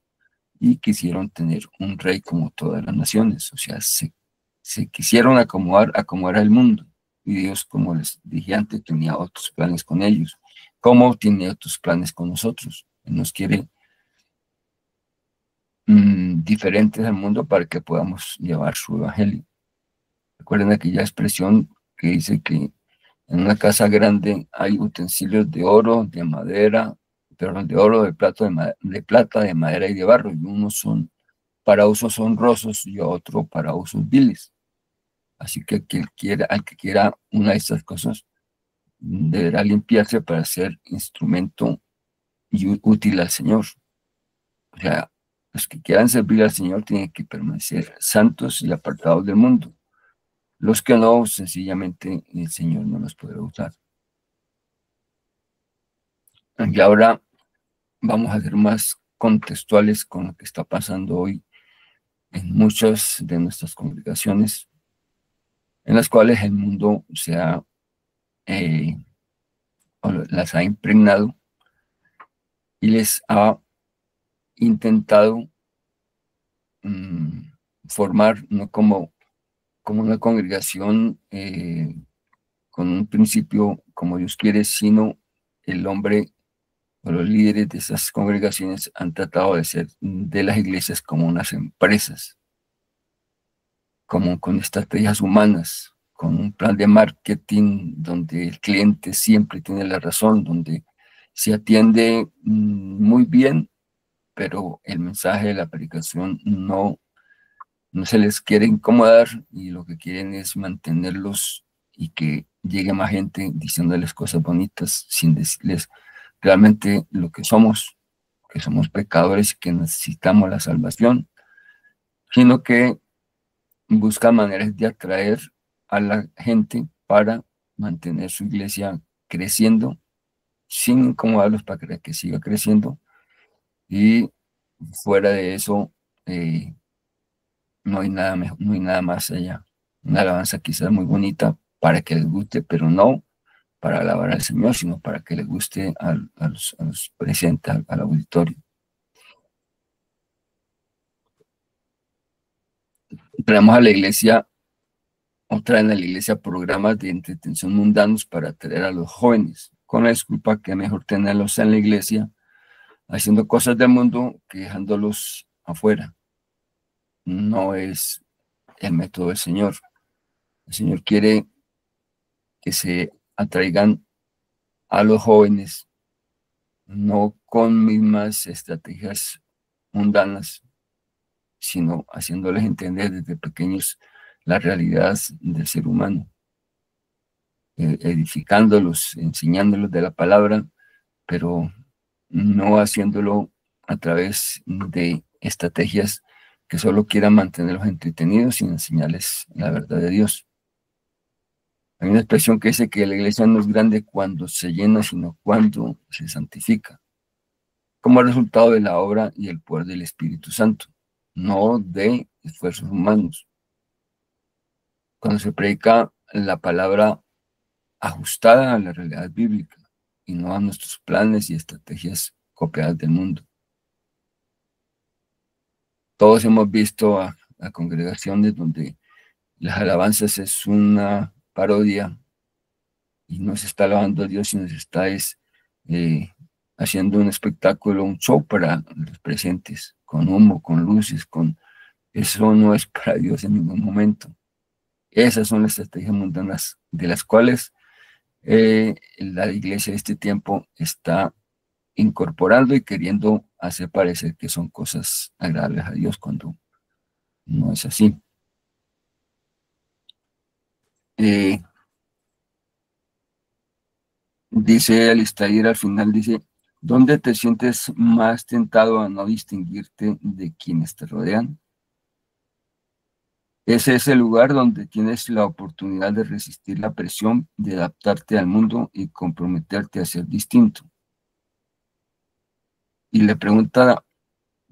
y quisieron tener un rey como todas las naciones. O sea, se quisieron acomodar al mundo. Y Dios, como les dije antes, tenía otros planes con ellos. ¿Cómo tiene otros planes con nosotros? Él nos quiere diferentes al mundo para que podamos llevar su evangelio. Recuerden aquella expresión que dice que en una casa grande hay utensilios de oro, de madera, perdón, de oro, de plata, de madera y de barro, y unos son para usos honrosos y otro para usos viles. Así que al que quiera una de estas cosas deberá limpiarse para ser instrumento y útil al Señor. O sea, los que quieran servir al Señor tienen que permanecer santos y apartados del mundo. Los que no, sencillamente el Señor no los podrá usar. Y ahora vamos a ser más contextuales con lo que está pasando hoy en muchas de nuestras congregaciones, en las cuales el mundo las ha impregnado y les ha intentado formar no como una congregación con un principio como Dios quiere, sino el hombre o los líderes de esas congregaciones han tratado de ser de las iglesias como unas empresas, como con estrategias humanas, con un plan de marketing donde el cliente siempre tiene la razón, donde se atiende muy bien, pero el mensaje de la predicación no se les quiere incomodar y lo que quieren es mantenerlos y que llegue más gente diciéndoles cosas bonitas sin decirles realmente lo que somos pecadores y que necesitamos la salvación, sino que buscan maneras de atraer a la gente para mantener su iglesia creciendo, sin incomodarlos para que siga creciendo, y fuera de eso no hay nada mejor, no hay nada más allá. Una alabanza quizás muy bonita para que les guste, pero no para alabar al Señor, sino para que les guste a los presentes, al auditorio. Traemos a la iglesia, o traen a la iglesia programas de entretención mundanos para atraer a los jóvenes, con la disculpa que es mejor tenerlos en la iglesia haciendo cosas del mundo que dejándolos afuera. no es el método del Señor. El Señor quiere que se atraigan a los jóvenes, no con mismas estrategias mundanas, sino haciéndoles entender desde pequeños la realidad del ser humano, edificándolos, enseñándolos de la palabra, pero no haciéndolo a través de estrategias que solo quieran mantenerlos entretenidos sin enseñarles la verdad de Dios. Hay una expresión que dice que la iglesia no es grande cuando se llena, sino cuando se santifica, como resultado de la obra y el poder del Espíritu Santo, no de esfuerzos humanos. Cuando se predica la palabra ajustada a la realidad bíblica y no a nuestros planes y estrategias copiadas del mundo. Todos hemos visto a congregaciones donde las alabanzas es una parodia y no se está alabando a Dios, sino se está haciendo un espectáculo, un show para los presentes, con humo, con luces, eso no es para Dios en ningún momento. Esas son las estrategias mundanas de las cuales la iglesia de este tiempo está incorporando y queriendo hacer parecer que son cosas agradables a Dios cuando no es así. Dice Alistair al final, dice, ¿dónde te sientes más tentado a no distinguirte de quienes te rodean? Ese es el lugar donde tienes la oportunidad de resistir la presión, de adaptarte al mundo y comprometerte a ser distinto. Y le pregunta,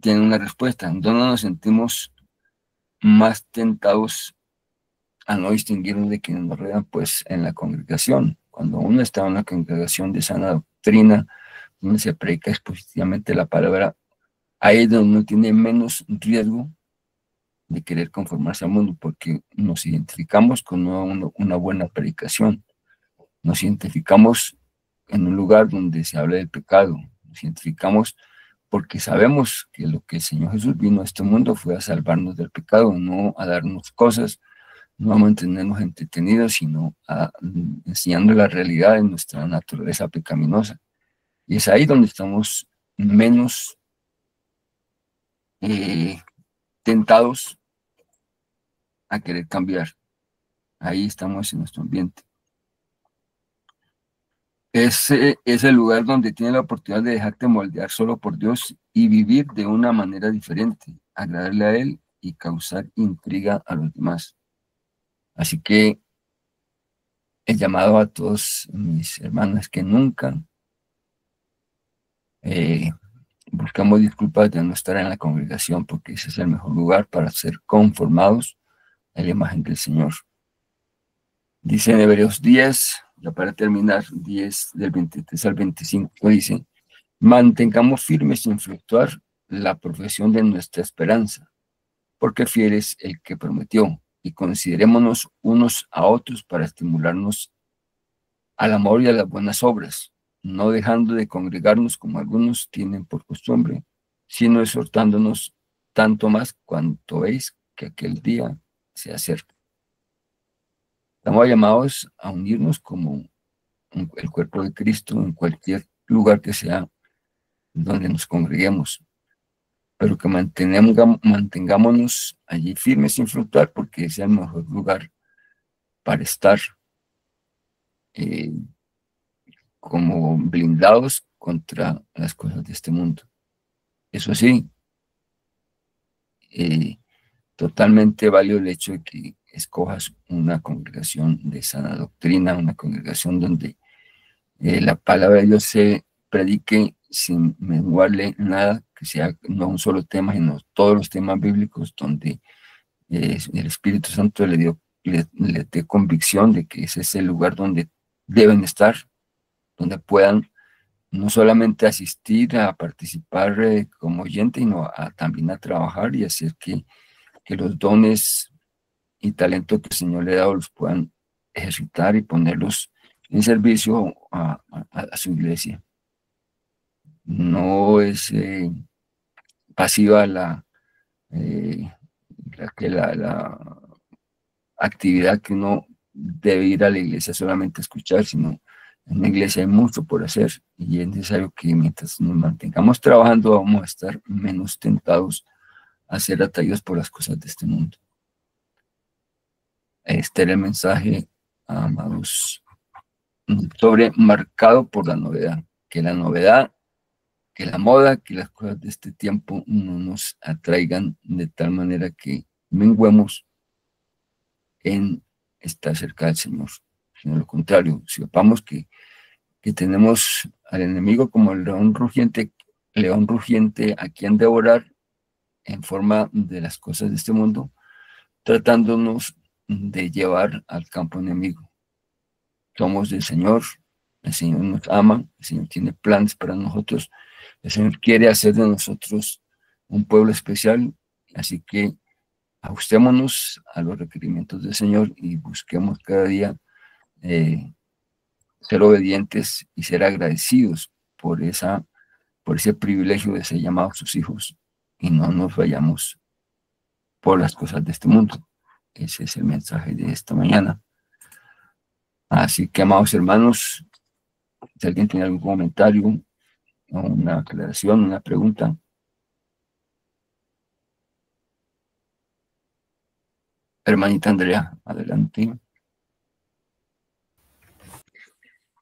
tiene una respuesta, ¿dónde nos sentimos más tentados a no distinguirnos de quienes nos rodean? Pues en la congregación. Cuando uno está en una congregación de sana doctrina, donde se predica expositivamente la palabra, ahí es donde uno tiene menos riesgo de querer conformarse al mundo, porque nos identificamos con una buena predicación, nos identificamos en un lugar donde se habla del pecado, nos identificamos porque sabemos que lo que el Señor Jesús vino a este mundo fue a salvarnos del pecado, no a darnos cosas, no a mantenernos entretenidos, sino a enseñando la realidad de nuestra naturaleza pecaminosa. Y es ahí donde estamos menos tentados a querer cambiar. Ahí estamos en nuestro ambiente. Es el lugar donde tienes la oportunidad de dejarte moldear solo por Dios y vivir de una manera diferente, agradarle a Él y causar intriga a los demás. Así que el llamado a todos mis hermanos que nunca buscamos disculpas de no estar en la congregación, porque ese es el mejor lugar para ser conformados a la imagen del Señor. Dice en Hebreos 10, ya para terminar, 10 del 23 al 25, dice, mantengamos firmes sin fluctuar la profesión de nuestra esperanza, porque fiel es el que prometió, y considerémonos unos a otros para estimularnos al amor y a las buenas obras, no dejando de congregarnos como algunos tienen por costumbre, sino exhortándonos tanto más cuanto veis que aquel día se acerca. Estamos llamados a unirnos como el cuerpo de Cristo en cualquier lugar que sea donde nos congreguemos, pero que mantengámonos allí firmes sin fluctuar, porque es el mejor lugar para estar como blindados contra las cosas de este mundo. Eso sí, totalmente válido el hecho de que escojas una congregación de sana doctrina, una congregación donde la palabra de Dios se predique sin menguarle nada, que sea no un solo tema, sino todos los temas bíblicos, donde el Espíritu Santo le dé convicción de que ese es el lugar donde deben estar, donde puedan no solamente asistir a participar como oyente, sino también a trabajar y hacer que los dones y talentos que el Señor le ha dado los puedan ejercitar y ponerlos en servicio a su iglesia. No es pasiva sea que la actividad que uno debe ir a la iglesia solamente a escuchar, sino en la iglesia hay mucho por hacer y es necesario que mientras nos mantengamos trabajando vamos a estar menos tentados a ser atraídos por las cosas de este mundo. Este era el mensaje, amados, sobre marcado por la novedad, que la novedad, que la moda, que las cosas de este tiempo no nos atraigan de tal manera que menguemos en estar cerca del Señor, sino lo contrario, si sepamos que tenemos al enemigo como el león rugiente a quien devorar en forma de las cosas de este mundo, tratándonos de llevar al campo enemigo. Somos del Señor, el Señor nos ama, el Señor tiene planes para nosotros, el Señor quiere hacer de nosotros un pueblo especial, así que ajustémonos a los requerimientos del Señor y busquemos cada día ser obedientes y ser agradecidos por ese privilegio de ser llamados sus hijos y no nos vayamos por las cosas de este mundo. Ese es el mensaje de esta mañana. Así que, amados hermanos, si alguien tiene algún comentario, una aclaración, una pregunta. Hermanita Andrea, adelante.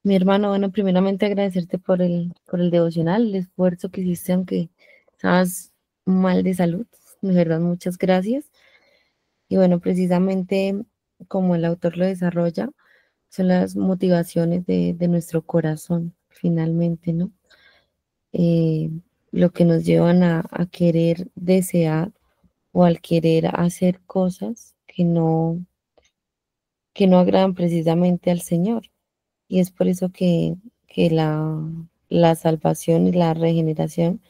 Mi hermano, bueno, primeramente agradecerte por el devocional, el esfuerzo que hiciste, aunque estabas mal de salud. De verdad, muchas gracias. Y bueno, precisamente como el autor lo desarrolla, son las motivaciones de nuestro corazón, finalmente, ¿no? Lo que nos llevan a querer desear o al querer hacer cosas que no agradan precisamente al Señor. Y es por eso que la salvación y la regeneración,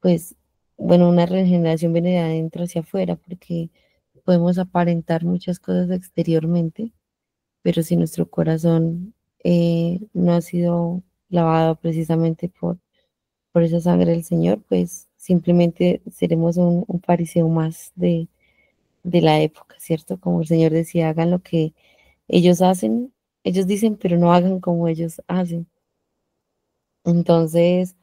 pues, bueno, una regeneración viene de adentro hacia afuera, porque podemos aparentar muchas cosas exteriormente, pero si nuestro corazón no ha sido lavado precisamente por esa sangre del Señor, pues simplemente seremos un fariseo más de la época, ¿cierto? Como el Señor decía, hagan lo que ellos hacen, ellos dicen, pero no hagan como ellos hacen. Entonces,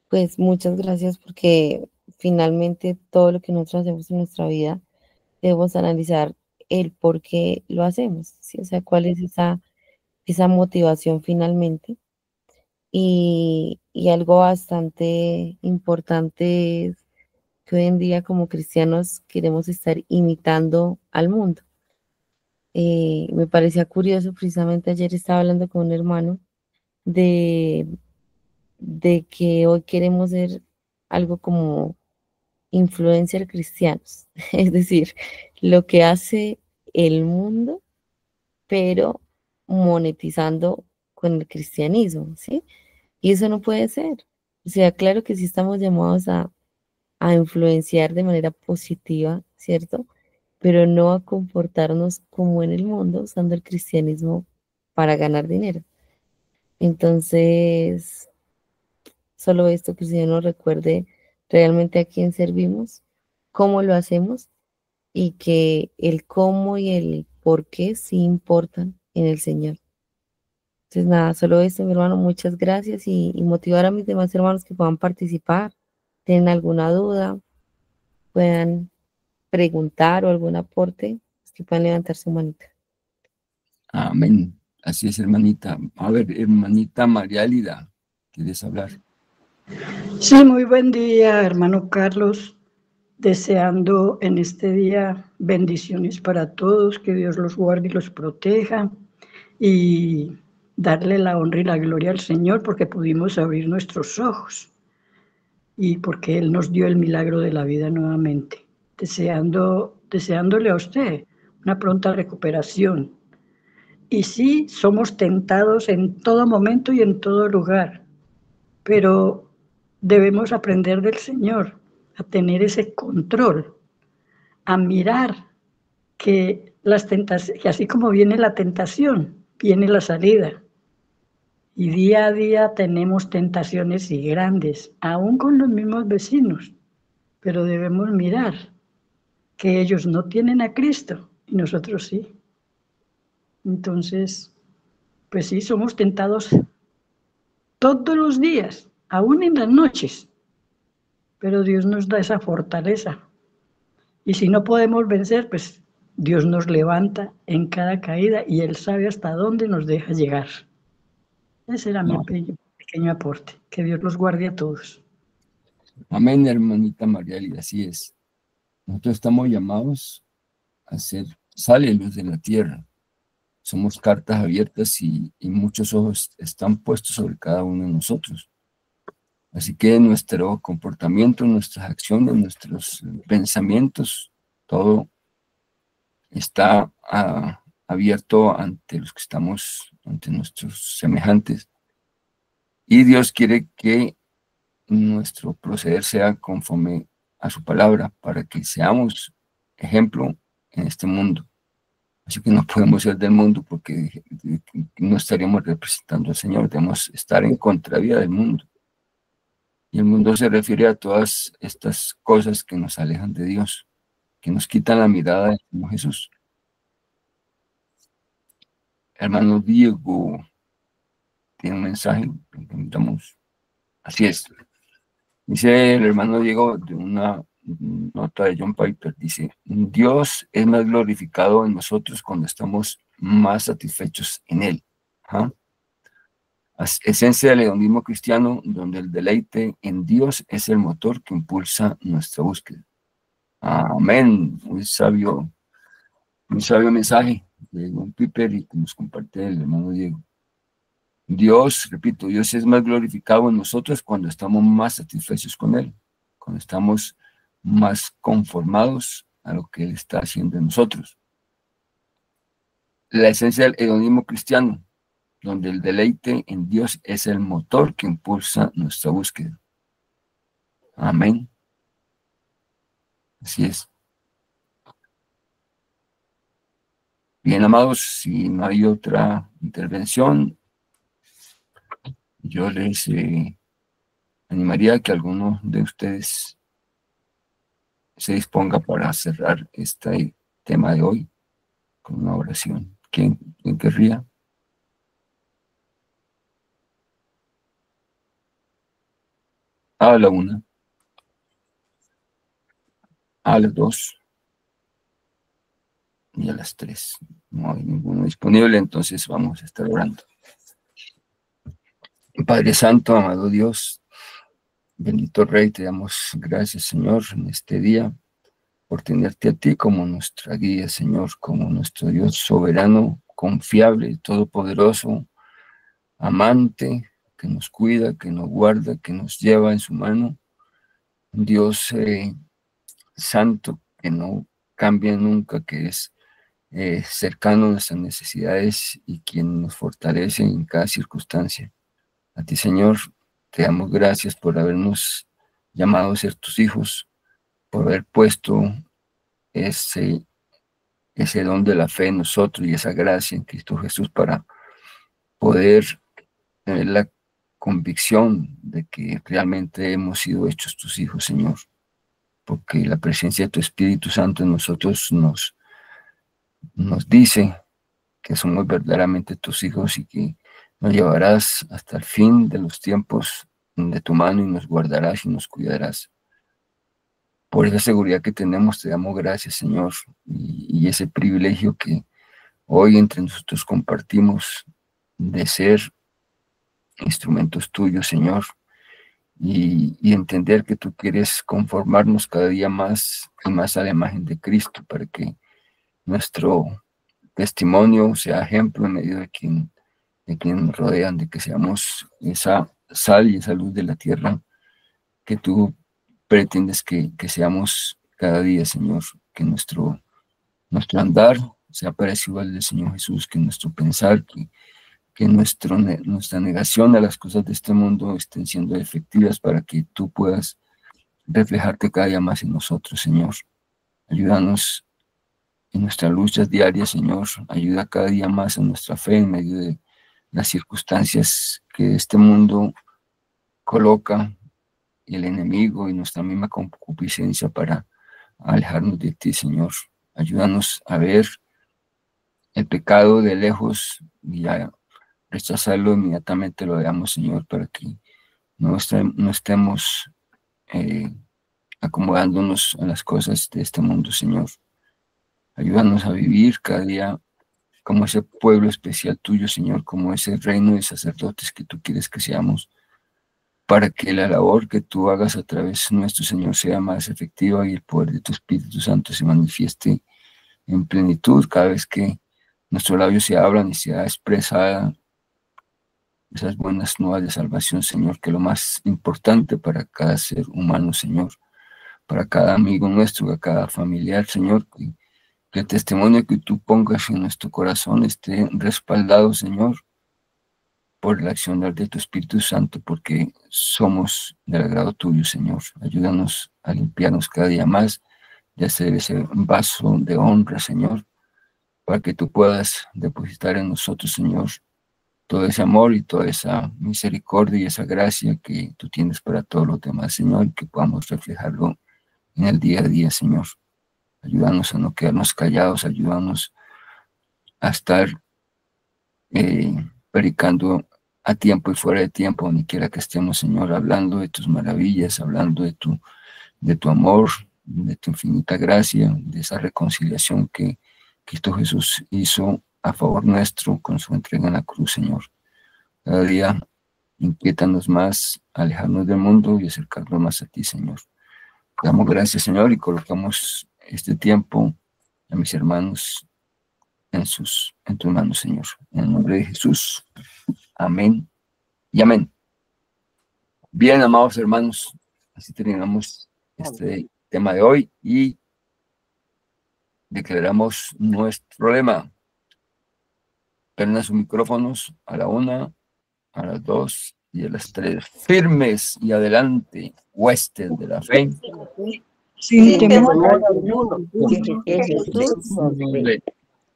pues muchas gracias porque finalmente todo lo que nosotros hacemos en nuestra vida debemos analizar el por qué lo hacemos, ¿sí? O sea, cuál es esa motivación finalmente. Y algo bastante importante es que hoy en día como cristianos queremos estar imitando al mundo. Me parecía curioso, precisamente ayer estaba hablando con un hermano de, de que hoy queremos ser algo como influencer cristianos, es decir, lo que hace el mundo, pero monetizando con el cristianismo, ¿sí? Y eso no puede ser. O sea, claro que sí estamos llamados a influenciar de manera positiva, ¿cierto? Pero no a comportarnos como en el mundo usando el cristianismo para ganar dinero. Entonces, solo esto que el Señor nos recuerde realmente a quién servimos, cómo lo hacemos y que el cómo y el por qué sí importan en el Señor. Entonces, nada, solo esto, mi hermano, muchas gracias y motivar a mis demás hermanos que puedan participar, tienen alguna duda, puedan preguntar o algún aporte, pues que puedan levantar su manita. Amén. Así es, hermanita. A ver, hermanita María Lida, ¿quieres hablar? Sí, muy buen día, hermano Carlos. Deseando en este día bendiciones para todos, que Dios los guarde y los proteja y darle la honra y la gloria al Señor porque pudimos abrir nuestros ojos y porque Él nos dio el milagro de la vida nuevamente. Deseándole a usted una pronta recuperación. Y sí, somos tentados en todo momento y en todo lugar, pero debemos aprender del Señor a tener ese control, a mirar que que así como viene la tentación, viene la salida. Y día a día tenemos tentaciones y grandes, aún con los mismos vecinos, pero debemos mirar que ellos no tienen a Cristo y nosotros sí. Entonces, pues sí, somos tentados todos los días, aún en las noches, pero Dios nos da esa fortaleza. Y si no podemos vencer, pues Dios nos levanta en cada caída y Él sabe hasta dónde nos deja llegar. Ese era mi pequeño aporte. Que Dios los guarde a todos. Amén, hermanita Marieli, así es. Nosotros estamos llamados a ser sal y luz de la tierra. Somos cartas abiertas y muchos ojos están puestos sobre cada uno de nosotros. Así que nuestro comportamiento, nuestras acciones, nuestros pensamientos, todo está abierto ante los que estamos, ante nuestros semejantes. Y Dios quiere que nuestro proceder sea conforme a su palabra, para que seamos ejemplo en este mundo. Así que no podemos ser del mundo porque no estaríamos representando al Señor, debemos estar en contravía del mundo. Y el mundo se refiere a todas estas cosas que nos alejan de Dios, que nos quitan la mirada de Jesús. Hermano Diego, tiene un mensaje que necesitamos. Así es. Dice el hermano Diego de una nota de John Piper, dice: Dios es más glorificado en nosotros cuando estamos más satisfechos en Él. ¿Ah? Esencia del hedonismo cristiano, donde el deleite en Dios es el motor que impulsa nuestra búsqueda. Amén. Muy sabio mensaje de John Piper y que nos comparte el hermano Diego. Dios, repito, Dios es más glorificado en nosotros cuando estamos más satisfechos con Él, cuando estamos más conformados a lo que Él está haciendo en nosotros. La esencia del hedonismo cristiano, donde el deleite en Dios es el motor que impulsa nuestra búsqueda. Amén. Así es. Bien, amados, si no hay otra intervención, yo les animaría a que alguno de ustedes se disponga para cerrar este tema de hoy con una oración. ¿Quién querría? A la una. A las 2. Y a las 3. No hay ninguno disponible, entonces vamos a estar orando. Padre Santo, amado Dios, bendito Rey, te damos gracias, Señor, en este día, por tenerte a ti como nuestra guía, Señor, como nuestro Dios soberano, confiable, todopoderoso, amante, que nos cuida, que nos guarda, que nos lleva en su mano. Dios santo, que no cambia nunca, que es cercano a nuestras necesidades y quien nos fortalece en cada circunstancia. A ti, Señor, te damos gracias por habernos llamado a ser tus hijos, por haber puesto ese don de la fe en nosotros y esa gracia en Cristo Jesús para poder tener la convicción de que realmente hemos sido hechos tus hijos, Señor, porque la presencia de tu Espíritu Santo en nosotros nos dice que somos verdaderamente tus hijos y que nos llevarás hasta el fin de los tiempos de tu mano y nos guardarás y nos cuidarás. Por esa seguridad que tenemos, te damos gracias, Señor, y ese privilegio que hoy entre nosotros compartimos de ser instrumentos tuyos, Señor, y entender que tú quieres conformarnos cada día más y más a la imagen de Cristo para que nuestro testimonio sea ejemplo en medio de quien nos rodean, de que seamos esa sal y esa luz de la tierra que tú pretendes que seamos cada día, Señor, que nuestro andar sea parecido al del Señor Jesús, que nuestro pensar, que nuestra negación a las cosas de este mundo estén siendo efectivas para que tú puedas reflejarte cada día más en nosotros, Señor. Ayúdanos en nuestras luchas diarias, Señor. Ayuda cada día más en nuestra fe en medio de las circunstancias que este mundo coloca, y el enemigo y nuestra misma concupiscencia para a alejarnos de ti, Señor. Ayúdanos a ver el pecado de lejos y a rechazarlo inmediatamente, lo veamos, Señor, para que no estemos acomodándonos a las cosas de este mundo, Señor. Ayúdanos a vivir cada día como ese pueblo especial tuyo, Señor, como ese reino de sacerdotes que tú quieres que seamos, para que la labor que tú hagas a través nuestro, Señor, sea más efectiva y el poder de tu Espíritu Santo se manifieste en plenitud cada vez que nuestros labios se hablan y se ha expresada esas buenas nuevas de salvación, Señor, que lo más importante para cada ser humano, Señor, para cada amigo nuestro, a cada familiar, Señor, que el testimonio que tú pongas en nuestro corazón esté respaldado, Señor, por la acción de tu Espíritu Santo, porque somos del agrado tuyo, Señor. Ayúdanos a limpiarnos cada día más y hacer ese vaso de honra, Señor, para que tú puedas depositar en nosotros, Señor, todo ese amor y toda esa misericordia y esa gracia que tú tienes para todos los demás, Señor, y que podamos reflejarlo en el día a día, Señor. Ayúdanos a no quedarnos callados, ayúdanos a estar predicando a tiempo y fuera de tiempo, donde quiera que estemos, Señor, hablando de tus maravillas, hablando de tu amor, de tu infinita gracia, de esa reconciliación que Cristo Jesús hizo a favor nuestro con su entrega en la cruz, Señor. Cada día inquiétanos más, alejarnos del mundo y acercarnos más a ti, Señor. Te damos gracias, Señor, y colocamos este tiempo a mis hermanos en tus manos, Señor. En el nombre de Jesús. Amén y amén. Bien, amados hermanos, así terminamos este tema de hoy y declaramos nuestro lema. Prendan sus micrófonos a la 1, a las 2 y a las 3. Firmes y adelante, huestes de la fe. Sin temor alguno, que Jesús nos ve.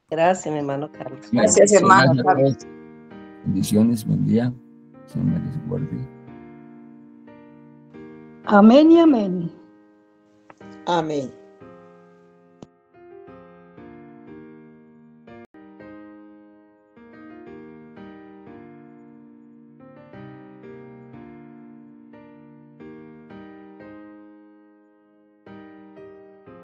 Gracias, mi hermano Carlos. Gracias, hermano Carlos. Bendiciones, buen día. Señor me les guarde. Amén y amén. Amén.